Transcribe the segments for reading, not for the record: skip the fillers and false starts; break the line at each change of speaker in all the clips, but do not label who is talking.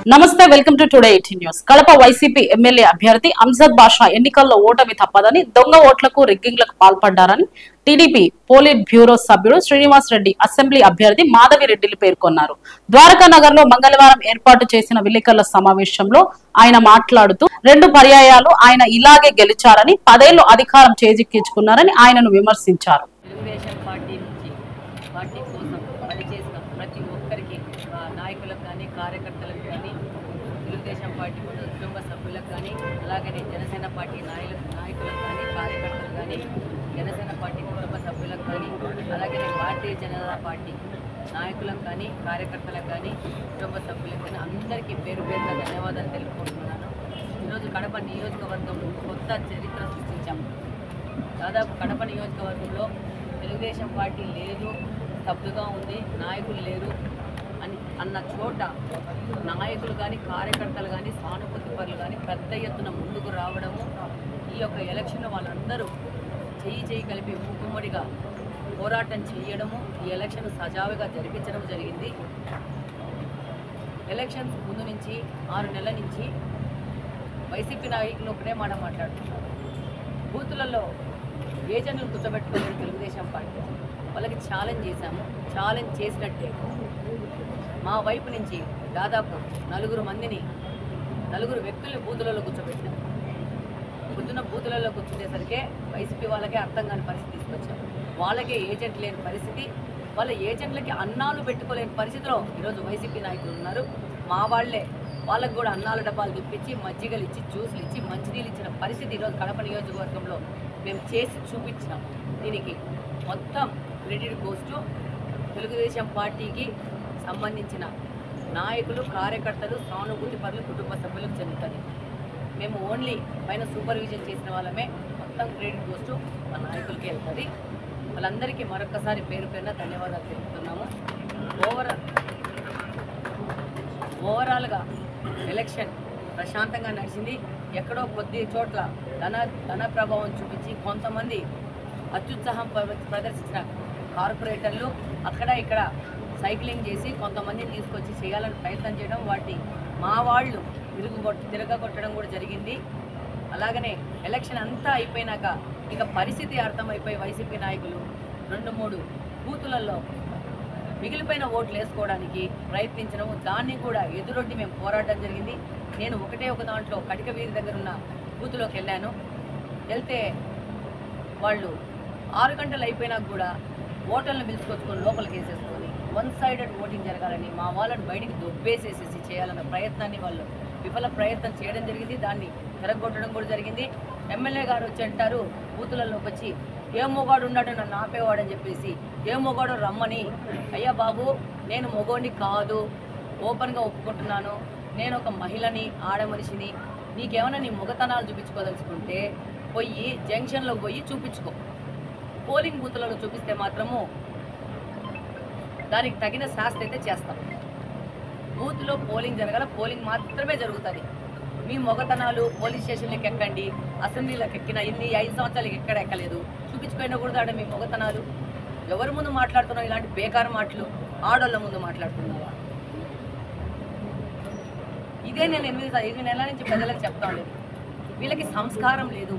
నమస్తే, welcome to today 18 news. Kadapa YCP MLA అభ్యర్థి అంజద్ బాషా ఎన్నికల్లో ఓటమి తప్పదని, దొంగ ఓట్లకు రిగ్గింగ్లకు పాల్పడ్డారని టీడీపీ పోలిట్ బ్యూరో సభ్యుడు శ్రీనివాస్ రెడ్డి అసెంబ్లీ అభ్యర్థి మాధవిరెడ్డిలు పేర్కొన్నారు. ద్వారకా నగర్ లో మంగళవారం ఏర్పాటు చేసిన విలేకరుల సమావేశంలో ఆయన మాట్లాడుతూ 2 పర్యాయాలు ఆయన ఇలాగే గెలిచారని, 10 ఏళ్లు అధికారం చేజిక్కించుకున్నారని ఆయనను విమర్శించారు.
పార్టీ కోసం పనిచేసిన ప్రతి ఒక్కరికి నాయకులకు కానీ కార్యకర్తలకు కానీ తెలుగుదేశం పార్టీ కుటుంబ సభ్యులకు కానీ అలాగనే జనసేన పార్టీ నాయకులకు కానీ కార్యకర్తలు కానీ జనసేన పార్టీ కుటుంబ సభ్యులకు కానీ అలాగనే భారతీయ జనతా పార్టీ నాయకులకు కానీ కార్యకర్తలకు కానీ కుటుంబ సభ్యులకు కానీ అందరికీ పేరు పేరున ధన్యవాదాలు తెలుపుకుంటున్నాను. ఈరోజు కడప నియోజకవర్గంలో కొత్త చరిత్ర సృష్టించాము. దాదాపు కడప నియోజకవర్గంలో తెలుగుదేశం పార్టీ లేదు, స్తబ్దుగా ఉంది, నాయకులు లేరు అన్న చోట నాయకులు కానీ కార్యకర్తలు కానీ సానుభూతి పరులు కానీ పెద్ద ఎత్తున ముందుకు రావడము, ఈ యొక్క ఎలక్షన్లో వాళ్ళందరూ చేయి కలిపి మూకుమ్మడిగా పోరాటం చేయడము, ఈ ఎలక్షన్ సజావుగా జరిపించడం జరిగింది. ఎలక్షన్స్ ముందు నుంచి 6 నెలల నుంచి వైసీపీ నాయకులు ఒకటే మాట మాట్లాడుతున్నారు. బూతులలో ఏజెంట్లు కూర్చోబెట్టుకోలేరు తెలుగుదేశం పార్టీ. వాళ్ళకి ఛాలెంజ్ చేశాము. ఛాలెంజ్ చేసినట్టే మా వైపు నుంచి దాదాపు 4 వ్యక్తుల్ని బూతులలో కూర్చోబెట్టాము. పొద్దున్న బూతులలో కూర్చునేసరికి వైసీపీ వాళ్ళకే అర్థం కాని పరిస్థితి తీసుకొచ్చాము. వాళ్ళకే ఏజెంట్ లేని పరిస్థితి, వాళ్ళ ఏజెంట్లకి అన్నాలు పెట్టుకోలేని పరిస్థితిలో ఈరోజు వైసీపీ నాయకులు ఉన్నారు. మా వాళ్ళే వాళ్ళకు కూడా అన్నాల డబ్బాలు తిప్పించి మజ్జిగలు ఇచ్చి జ్యూసులు ఇచ్చి మంచినీళ్ళు ఇచ్చిన పరిస్థితి ఈరోజు కడప నియోజకవర్గంలో మేము చేసి చూపించినాం. దీనికి మొత్తం క్రెడిట్ గోస్ టు తెలుగుదేశం పార్టీకి సంబంధించిన నాయకులు కార్యకర్తలు సానుభూతి పరులు కుటుంబ సభ్యులకు చెందుతుంది. మేము ఓన్లీ పైన సూపర్విజన్ చేసిన వాళ్ళమే. మొత్తం క్రెడిట్ గోస్ టు మా నాయకులకి వెళ్తుంది. వాళ్ళందరికీ మరొకసారి పేరు పేరున ధన్యవాదాలు తెలుపుతున్నాము. ఓవరాల్గా ఎలక్షన్ ప్రశాంతంగా నడిచింది. ఎక్కడో కొద్ది చోట్ల ధన ప్రభావం చూపించి కొంతమంది అత్యుత్సాహం ప్రదర్శించిన కార్పొరేటర్లు అక్కడ ఇక్కడ సైక్లింగ్ చేసి కొంతమందిని తీసుకొచ్చి చేయాలని ప్రయత్నం చేయడం, వాటి మా వాళ్ళు తిరగొట్టడం కూడా జరిగింది. అలాగనే ఎలక్షన్ అంతా అయిపోయినాక ఇక పరిస్థితి అర్థమైపోయి వైసీపీ నాయకులు 2-3 బూతులలో మిగిలిపోయిన ఓట్లు వేసుకోవడానికి ప్రయత్నించడం, దాన్ని కూడా ఎదురొడ్డి మేము పోరాటం జరిగింది. నేను ఒక దాంట్లో కటిక వీధి దగ్గర ఉన్న బూత్లోకి వెళ్తే వాళ్ళు 6 గంటలు అయిపోయినాక కూడా ఓటర్లను పిలుచుకొచ్చుకొని లోపలికి వేసేసుకొని 1 సైడెడ్ ఓటింగ్ జరగాలని మా వాళ్ళని బయటికి దొబ్బేసేసేసి చేయాలన్న ప్రయత్నాన్ని వాళ్ళు విఫల ప్రయత్నం చేయడం జరిగింది. దాన్ని తిరగొట్టడం కూడా జరిగింది. ఎమ్మెల్యే గారు వచ్చి అంటారు బూతులలోకి వచ్చి ఏ మొగాడు ఉన్నాడు నన్ను ఆపేవాడని చెప్పేసి, ఏ మొగాడు రమ్మని. అయ్యా బాబు, నేను మొగోడిని కాదు, ఓపెన్గా ఒప్పుకుంటున్నాను. నేను ఒక మహిళని, ఆడమనిషిని. నీకేమైనా నీ మొగతనాలు చూపించుకోదలుచుకుంటే పోయి జంక్షన్లో పోయి చూపించుకో. పోలింగ్ బూత్లలో చూపిస్తే మాత్రము దానికి తగిన శాస్త్ర అయితే చేస్తాం. బూత్లో పోలింగ్ జరగాల, పోలింగ్ మాత్రమే జరుగుతుంది. మీ మొగతనాలు పోలీస్ స్టేషన్లకు ఎక్కండి, అసెంబ్లీలకు ఎక్కిన ఇన్ని 5 సంవత్సరాలకి ఎక్కడ ఎక్కలేదు, చూపించుకోయినా కూడా ఆడ మీ మొగతనాలు. ఎవరి ముందు మాట్లాడుతున్నావు ఇలాంటి బేకారు మాటలు? ఆడోళ్ళ ముందు మాట్లాడుతున్నావా? ఇదే నేను 8 నెలల నుంచి ప్రజలకు చెప్తా ఉండేది. వీళ్ళకి సంస్కారం లేదు.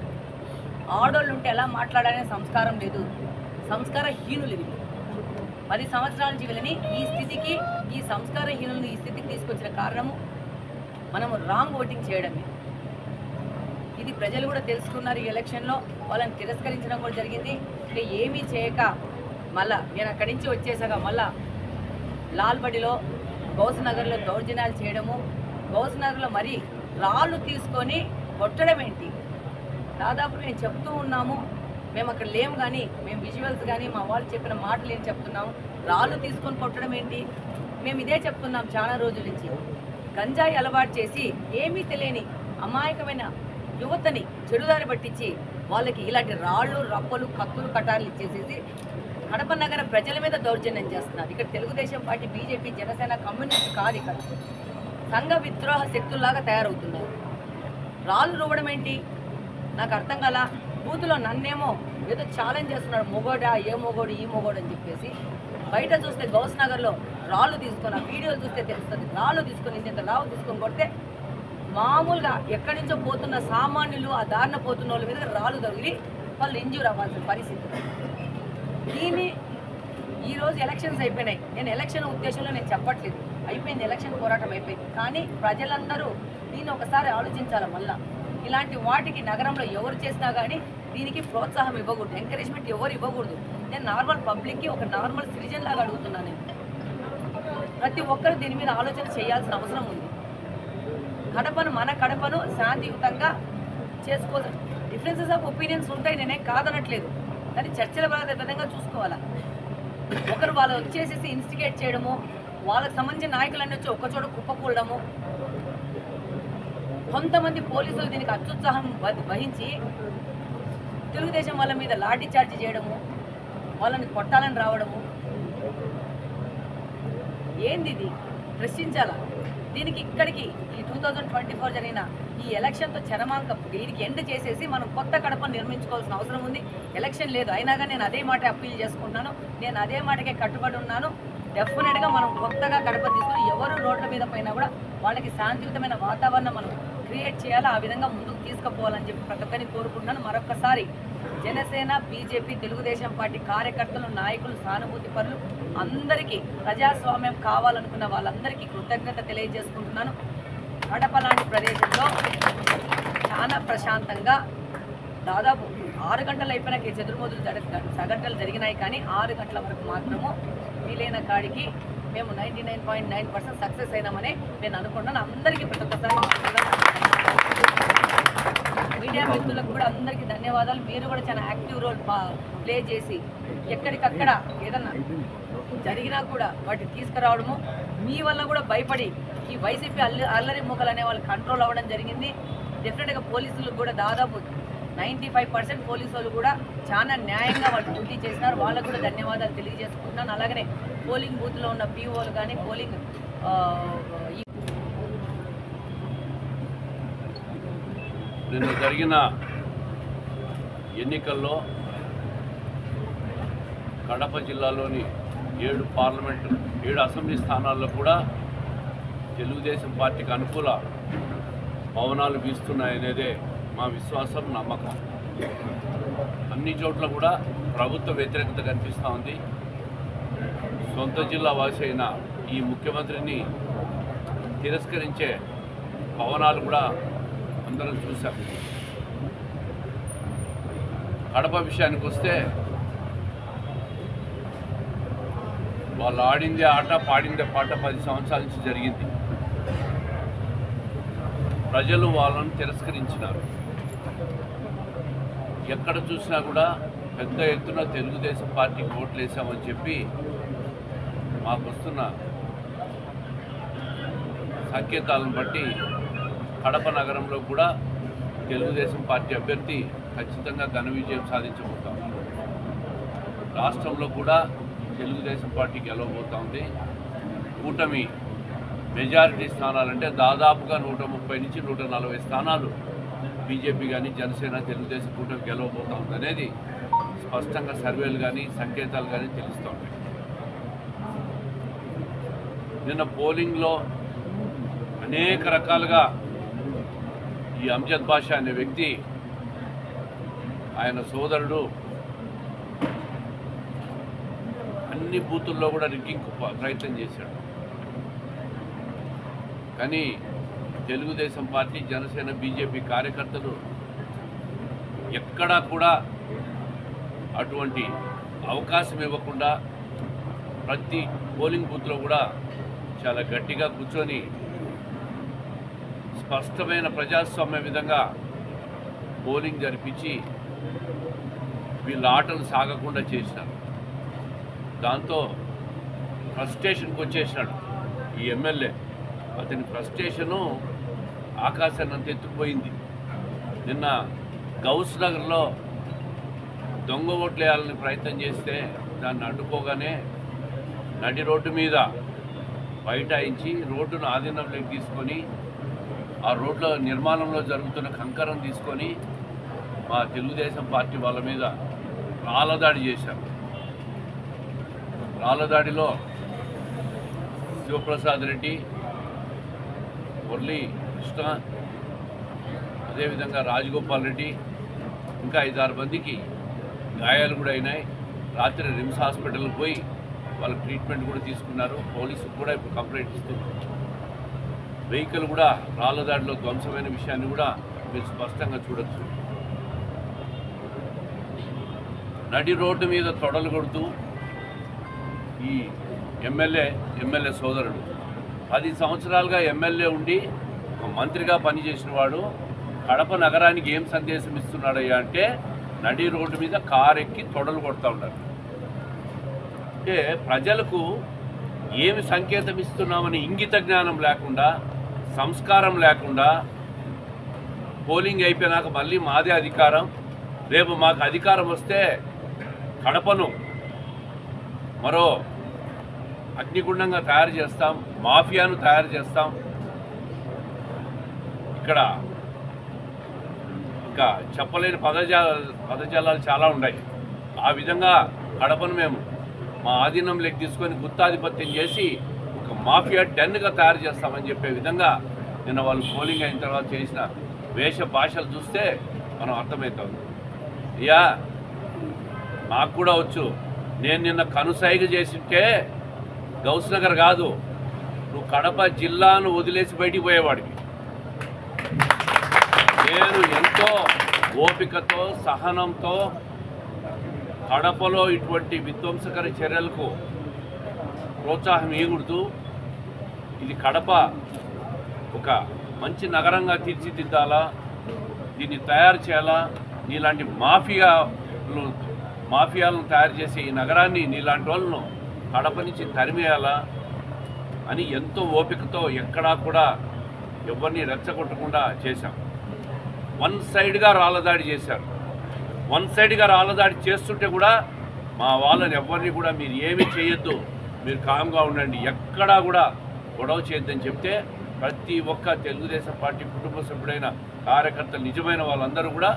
ఆడోళ్ళు ఉంటే ఎలా మాట్లాడాలనే సంస్కారం లేదు. సంస్కారహీనులు వీళ్ళు. 10 సంవత్సరాల నుంచి వీళ్ళని ఈ సంస్కారహీనులను ఈ స్థితికి తీసుకొచ్చిన కారణము మనము రాంగ్ ఓటింగ్ చేయడమే. ఇది ప్రజలు కూడా తెలుసుకున్నారు. ఈ ఎలక్షన్లో వాళ్ళని తిరస్కరించడం కూడా జరిగింది. ఇక ఏమీ చేయక మళ్ళా నేను అక్కడి నుంచి వచ్చేసాక మళ్ళా లాల్బడిలో గౌస్నగర్లో దౌర్జన్యాలు చేయడము, గౌస్నగర్లో మరీ రాళ్ళు తీసుకొని కొట్టడం ఏంటి? దాదాపు మేము చెప్తూ ఉన్నాము, మేము అక్కడ లేము కానీ మేము విజువల్స్ కానీ మా వాళ్ళు చెప్పిన మాటలు ఏం చెప్తున్నాము. రాళ్ళు తీసుకొని కొట్టడం ఏంటి? మేము ఇదే చెప్తున్నాం చాలా రోజుల నుంచి. గంజాయి అలవాటు చేసి ఏమీ తెలియని అమాయకమైన యువతని చెడుదారి పట్టించి వాళ్ళకి ఇలాంటి రాళ్ళు రప్పలు కత్తులు కటార్లు ఇచ్చేసేసి కడప నగర ప్రజల మీద దౌర్జన్యం చేస్తున్నారు. ఇక్కడ Telugu Desam party, BJP, Janasena, communist కాదు, ఇక్కడ సంఘ విద్రోహ శక్తుల్లాగా తయారవుతున్నారు. రాళ్ళు రువ్వడం ఏంటి నాకు అర్థం కాల. బూతులో నన్నేమో ఏదో ఛాలెంజ్ చేస్తున్నాడు, మొగోడా ఏ మొగోడు ఈ మొగోడు అని చెప్పేసి. బయట చూస్తే గౌస్ నగర్లో రాళ్ళు తీసుకొని, ఆ వీడియోలు చూస్తే తెలుస్తుంది, రాళ్ళు తీసుకొని ఇంత రాళ్ళు తీసుకొని కొడితే మామూలుగా ఎక్కడి నుంచో పోతున్న సామాన్యులు, ఆ దారిన పోతున్న వాళ్ళ మీద రాళ్ళు తగిలి వాళ్ళు ఇంజ్యూర్ అవ్వాల్సిన పరిస్థితి. దీన్ని ఈరోజు ఎలక్షన్స్ అయిపోయినాయి. నేను ఎలక్షన్ ఉద్దేశంలో నేను చెప్పట్లేదు, అయిపోయింది, ఎలక్షన్ పోరాటం అయిపోయింది. కానీ ప్రజలందరూ దీన్ని ఒకసారి ఆలోచించాలి. మళ్ళీ ఇలాంటి వాటికి నగరంలో ఎవరు చేసినా కానీ దీనికి ప్రోత్సాహం ఇవ్వకూడదు, ఎంకరేజ్మెంట్ ఎవరు ఇవ్వకూడదు. నేను నార్మల్ పబ్లిక్కి ఒక నార్మల్ సిటిజన్ లాగా అడుగుతున్నాను. నేను ప్రతి ఒక్కరు దీని మీద ఆలోచన చేయాల్సిన అవసరం ఉంది. మన కడపను శాంతియుతంగా చేసుకోవాలి. డిఫరెన్సెస్ ఆఫ్ ఒపీనియన్స్ ఉంటాయి, నేనేం కాదనట్లేదు, కానీ చర్చల విధంగా చూసుకోవాలా. ఒకరు వాళ్ళు వచ్చేసేసి ఇన్స్టిగేట్ చేయడము, వాళ్ళకి సంబంధించిన నాయకులన్నీ వచ్చి ఒక్కచోట కుప్పకూడడము, కొంతమంది పోలీసులు దీనికి అత్యుత్సాహం వహించి తెలుగుదేశం వాళ్ళ మీద లాఠీ చార్జ్ చేయడము, వాళ్ళని కొట్టాలని రావడము, ఏంది ఇది? ప్రశ్నించాలా. దీనికి ఇక్కడికి ఈ 2024 జరిగిన ఈ ఎలక్షన్తో చరమాంకం దీనికి ఎండ్ చేసేసి మనం కొత్త కడపను నిర్మించుకోవాల్సిన అవసరం ఉంది. ఎలక్షన్ లేదు అయినా కానీ నేను అదే మాట అప్పీల్ చేసుకుంటున్నాను, నేను అదే మాటకే కట్టుబడి ఉన్నాను. డెఫినెట్గా మనం కొత్తగా కడప తీసుకుని ఎవరు రోడ్ల మీద పైన కూడా వాళ్ళకి శాంతియుతమైన వాతావరణం మనం క్రియేట్ చేయాలి, ఆ విధంగా ముందుకు తీసుకుపోవాలని చెప్పి ప్రతి ఒక్కరిని కోరుకుంటున్నాను. మరొకసారి జనసేన, బీజేపీ, తెలుగుదేశం పార్టీ కార్యకర్తలు, నాయకులు, సానుభూతి పరులు అందరికీ ప్రజాస్వామ్యం కావాలనుకున్న వాళ్ళందరికీ కృతజ్ఞత తెలియజేసుకుంటున్నాను. కడప లాంటి ప్రదేశంలో చాలా ప్రశాంతంగా దాదాపు 6 గంటలు అయిపోయినాక చెదురుమదురు సగంటలు జరిగినాయి, కానీ 6 గంటల వరకు మాత్రము వీలైన కాడికి మేము 99.9% సక్సెస్ అయినామని నేను అనుకున్నాను. అందరికీ ప్రతి ఒక్కసారి మీడియా మిత్రులకు కూడా అందరికీ ధన్యవాదాలు. మీరు కూడా చాలా యాక్టివ్ రోల్ ప్లే చేసి ఎక్కడికక్కడ ఏదన్నా జరిగినా కూడా వాటిని తీసుకురావడము, మీ వల్ల కూడా భయపడి ఈ వైసీపీ అల్లరి మూకలు అనే వాళ్ళు కంట్రోల్ అవ్వడం జరిగింది. డెఫినెట్గా పోలీసులకు కూడా దాదాపు 95% పోలీసు వాళ్ళు కూడా చాలా న్యాయంగా వాళ్ళు డ్యూటీ చేసినారు, వాళ్ళకు కూడా ధన్యవాదాలు తెలియజేసుకుంటున్నాను. అలాగనే పోలింగ్ బూత్లో ఉన్న పీఓలు కానీ పోలింగ్
నిన్న జరిగిన ఎన్నికల్లో కడప జిల్లాలోని 7 అసెంబ్లీ స్థానాల్లో కూడా తెలుగుదేశం పార్టీకి అనుకూల పవనాలు వీస్తున్నాయనేదే మా విశ్వాసం, నమ్మకం. అన్ని చోట్ల కూడా ప్రభుత్వ వ్యతిరేకత కనిపిస్తూ ఉంది. సొంత జిల్లా వాసి అయిన ఈ ముఖ్యమంత్రిని తిరస్కరించే పవనాలు కూడా అందరం చూశాం. కడప విషయానికి వస్తే వాళ్ళు ఆడిందే ఆట, పాడిందే పాట 10 సంవత్సరాల నుంచి జరిగింది. ప్రజలు వాళ్ళను తిరస్కరించినారు. ఎక్కడ చూసినా కూడా పెద్ద ఎత్తున తెలుగుదేశం పార్టీకి ఓట్లు వేసామని చెప్పి మాకు వస్తున్న సంకేతాలను బట్టి కడప నగరంలో కూడా తెలుగుదేశం పార్టీ అభ్యర్థి ఖచ్చితంగా ఘన విజయం సాధించబోతాం. రాష్ట్రంలో కూడా తెలుగుదేశం పార్టీ గెలవబోతా ఉంది. కూటమి మెజారిటీ స్థానాలంటే దాదాపుగా 130 నుంచి 140 స్థానాలు బీజేపీ కానీ జనసేన తెలుగుదేశం కూటమి గెలవబోతా ఉంది అనేది స్పష్టంగా సర్వేలు కానీ సంకేతాలు కానీ తెలుస్తూ ఉంటాయి. నిన్న పోలింగ్లో అనేక రకాలుగా ఈ అంజద్ బాషా అనే వ్యక్తి, ఆయన సోదరుడు అన్ని బూతుల్లో కూడా రిగ్గింగ్ ప్రయత్నం చేశాడు. కానీ తెలుగుదేశం పార్టీ, జనసేన, బీజేపీ కార్యకర్తలు ఎక్కడా కూడా అటువంటి అవకాశం ఇవ్వకుండా ప్రతి పోలింగ్ బూత్లో కూడా చాలా గట్టిగా కూర్చొని స్పష్టమైన ప్రజాస్వామ్య విధంగా పోలింగ్ జరిపించి వీళ్ళ ఆటలు సాగకుండా చేసినారు. దాంతో ఫ్రస్ట్రేషన్కి వచ్చేసినాడు ఈ ఎమ్మెల్యే. అతని ఫ్రస్ట్రేషను ఆకాశాన్నంత ఎత్తుకుపోయింది. నిన్న గౌస్ నగర్లో దొంగ ఓట్లు వేయాలని ప్రయత్నం చేస్తే దాన్ని అడ్డుకోగానే నడి రోడ్డు మీద బైఠాయించి రోడ్డును ఆధీనంలోకి తీసుకొని ఆ రోడ్ల నిర్మాణంలో జరుగుతున్న కంకరం తీసుకొని మా తెలుగుదేశం పార్టీ వాళ్ళ మీద రాళ్ళదాడి చేశారు. రాళ్ళదాడిలో శివప్రసాద్ రెడ్డి, మురళీ కృష్ణ, అదేవిధంగా రాజగోపాల్ రెడ్డి, ఇంకా 5-6 మందికి గాయాలు కూడా అయినాయి. రాత్రి రిమ్స్ హాస్పిటల్కి పోయి వాళ్ళకి ట్రీట్మెంట్ కూడా తీసుకున్నారు. పోలీసుకు కూడా ఇప్పుడు కంప్లైంట్ ఇస్తున్నారు. వెహికల్ కూడా రాళ్ళదాడిలో ధ్వంసమైన విషయాన్ని కూడా మీరు స్పష్టంగా చూడొచ్చు. నడి రోడ్డు మీద తొడలు కొడుతూ ఈ ఎమ్మెల్యే సోదరుడు 10 సంవత్సరాలుగా ఎమ్మెల్యే ఉండి మంత్రిగా పనిచేసిన వాడు కడప నగరానికి ఏం సందేశం ఇస్తున్నాడయ్యా అంటే నడి రోడ్డు మీద కారు ఎక్కి తొడలు కొడుతూ ఉన్నారు. అంటే ప్రజలకు ఏమి సంకేతం ఇస్తున్నామని ఇంగిత జ్ఞానం లేకుండా, సంస్కారం లేకుండా, పోలింగ్ అయిపోయినాక మళ్ళీ మాదే అధికారం, రేపు మాకు అధికారం వస్తే కడపను మరో అగ్నిగుండంగా తయారు చేస్తాం, మాఫియాను తయారు చేస్తాం, ఇక్కడ ఇంకా చెప్పలేని పదజాలాలు చాలా ఉన్నాయి. ఆ విధంగా కడపను మేము మా ఆధీనంలోకి తీసుకొని గుత్తాధిపత్యం చేసి ఒక మాఫియా డెన్గా తయారు చేస్తామని చెప్పే విధంగా నిన్న వాళ్ళు పోలింగ్ అయిన తర్వాత చేసిన వేష భాషలు చూస్తే మనం అర్థమవుతుంది. అయ్యా నాకు కూడా వచ్చు, నేను నిన్న కనుసైగ చేసింటే గౌస్నగర్ కాదు, నువ్వు కడప జిల్లాను వదిలేసి బయటికి పోయేవాడివి. నేను ఎంతో ఓపికతో, సహనంతో కడపలో ఇటువంటి విధ్వంసకర చర్యలకు ప్రోత్సాహం ఇవ్వకూడదు, ఇది కడప ఒక మంచి నగరంగా తీర్చిదిద్దాలా, దీన్ని తయారు చేయాలా, నీలాంటి మాఫియాలను తయారు చేసే ఈ నగరాన్ని నీలాంటి వాళ్ళను కడప నుంచి తరిమేయాలా అని ఎంతో ఓపికతో ఎక్కడా కూడా ఎవరిని రెచ్చగొట్టకుండా చేశాం. వన్ సైడ్గా రాళ్ళదాడి చేశారు. వన్ సైడ్గా రాళ్ళదాడి చేస్తుంటే కూడా మా వాళ్ళని ఎవరిని కూడా మీరు ఏమీ చేయొద్దు, మీరు కామ్గా ఉండండి, ఎక్కడా కూడా గొడవ చేయొద్దని చెప్తే ప్రతి ఒక్క తెలుగుదేశం పార్టీ కుటుంబ సభ్యుడైన కార్యకర్తలు, నిజమైన వాళ్ళందరూ కూడా